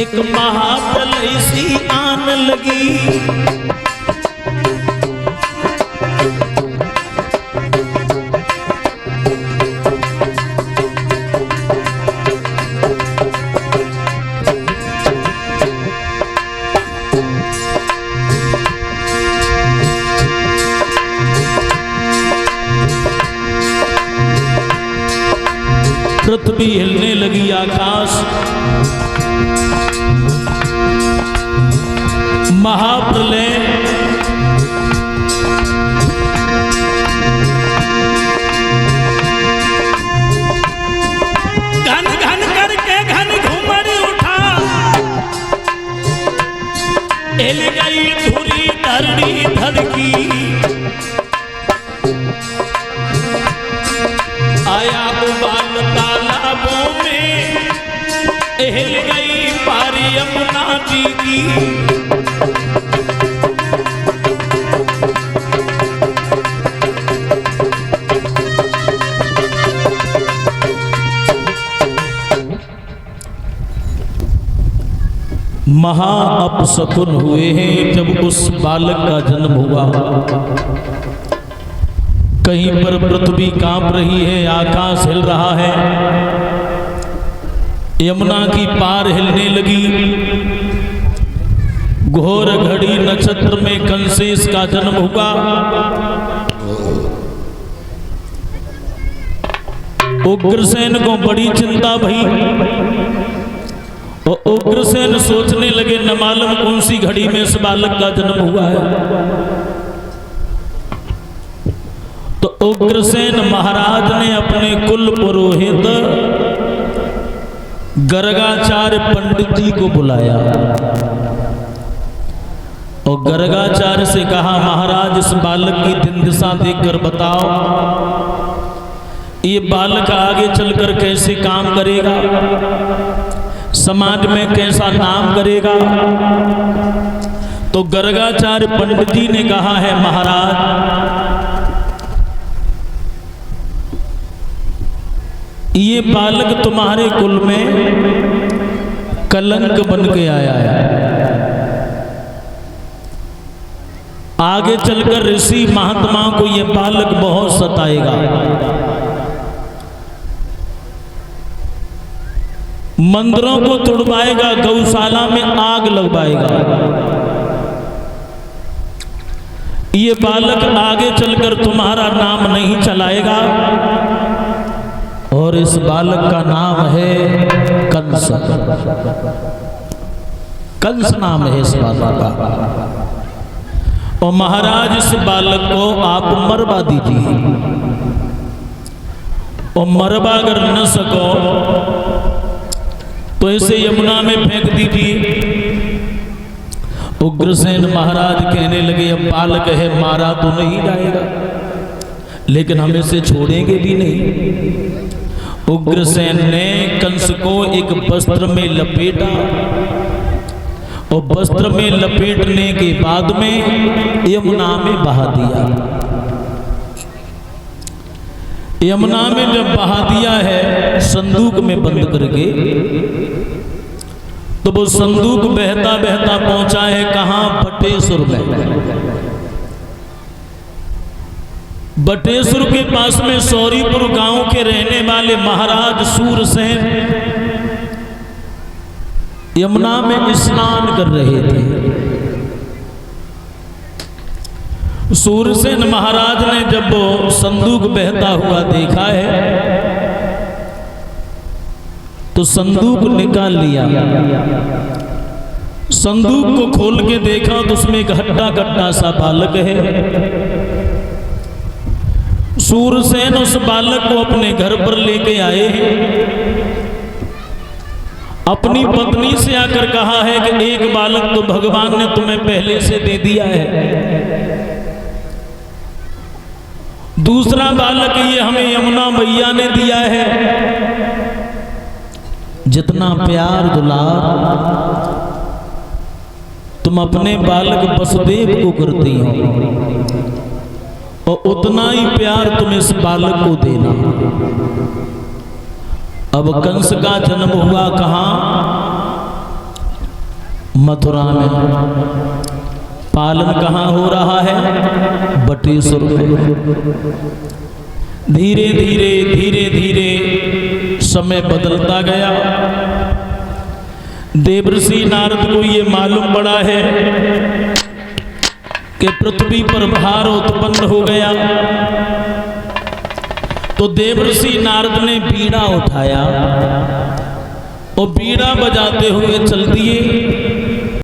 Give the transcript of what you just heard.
एक महाप्रलय सी आन लगी। पृथ्वी हिलने लगी, आकाश महाप्रलय घन घन करके घन घुमर उठा, हिल गई धुरी धरनी धड़की। आया उबाल तालाबों में, हिल गई पारी यमुना जी की। महा अपशकुन हुए हैं जब उस बालक का जन्म हुआ। कहीं पर पृथ्वी कांप रही है, आकाश हिल रहा है, यमुना की पार हिलने लगी। घोर घड़ी नक्षत्र में कंसेश का जन्म हुआ। उग्रसेन को बड़ी चिंता भई और उग्रसेन सोचने लगे न मालूम कौन सी घड़ी में इस बालक का जन्म हुआ है। तो उग्रसेन महाराज ने अपने कुल पुरोहित गर्गाचार्य पंडित जी को बुलाया और गर्गाचार्य से कहा, महाराज इस बालक की दिन दिशा देखकर बताओ, ये बालक आगे चलकर कैसे काम करेगा, समाज में कैसा नाम करेगा। तो गर्गाचार्य पंडित जी ने कहा है, महाराज ये बालक तुम्हारे कुल में कलंक बन के आया है। आगे चलकर ऋषि महात्माओं को ये बालक बहुत सताएगा। मंदिरों को तुड़वाएगा, गौशाला में आग लगवाएगा। ये बालक आगे चलकर तुम्हारा नाम नहीं चलाएगा। और इस बालक का नाम है कंस। कंस नाम है इस बालक का। और महाराज इस बालक को आप मरवा दीजिए, और मरवा अगर न सको तो इसे यमुना में फेंक दीजिए। उग्रसेन महाराज कहने लगे, अब बालक है, मारा तो नहीं जाएगा, लेकिन हम इसे छोड़ेंगे भी नहीं। उग्रसेन ने कंस को एक वस्त्र में लपेटा और वस्त्र में लपेटने के बाद में यमुना में बहा दिया। यमुना में जब बहा दिया है संदूक में बंद करके, तो वो संदूक बहता बहता पहुंचा है कहां, बटेश्वर में। बटेश्वर के पास में सौरीपुर गांव के रहने वाले महाराज सूरसेन यमुना में स्नान कर रहे थे। सूरसेन महाराज ने जब वो संदूक बहता हुआ देखा है तो संदूक निकाल लिया। संदूक को खोल के देखा तो उसमें एक हट्टा कट्टा सा बालक है। सूरसेन उस बालक को अपने घर पर लेके आए हैं। अपनी पत्नी से आकर कहा है कि एक बालक तो भगवान ने तुम्हें पहले से दे दिया है, दूसरा बालक ये हमें यमुना मैया ने दिया है। जितना प्यार दुलार तुम अपने बालक वसुदेव को करती हो, और उतना ही प्यार तुम इस बालक को देना। अब कंस का जन्म हुआ कहां, मथुरा में। पालन कहाँ हो रहा है? बटेश्वर में। धीरे धीरे धीरे धीरे समय बदलता गया। देवर्षि नारद को ये मालूम पड़ा है कि पृथ्वी पर भार उत्पन्न हो गया। तो देवर्षि नारद ने बीड़ा उठाया और बीड़ा बजाते हुए चल दिए।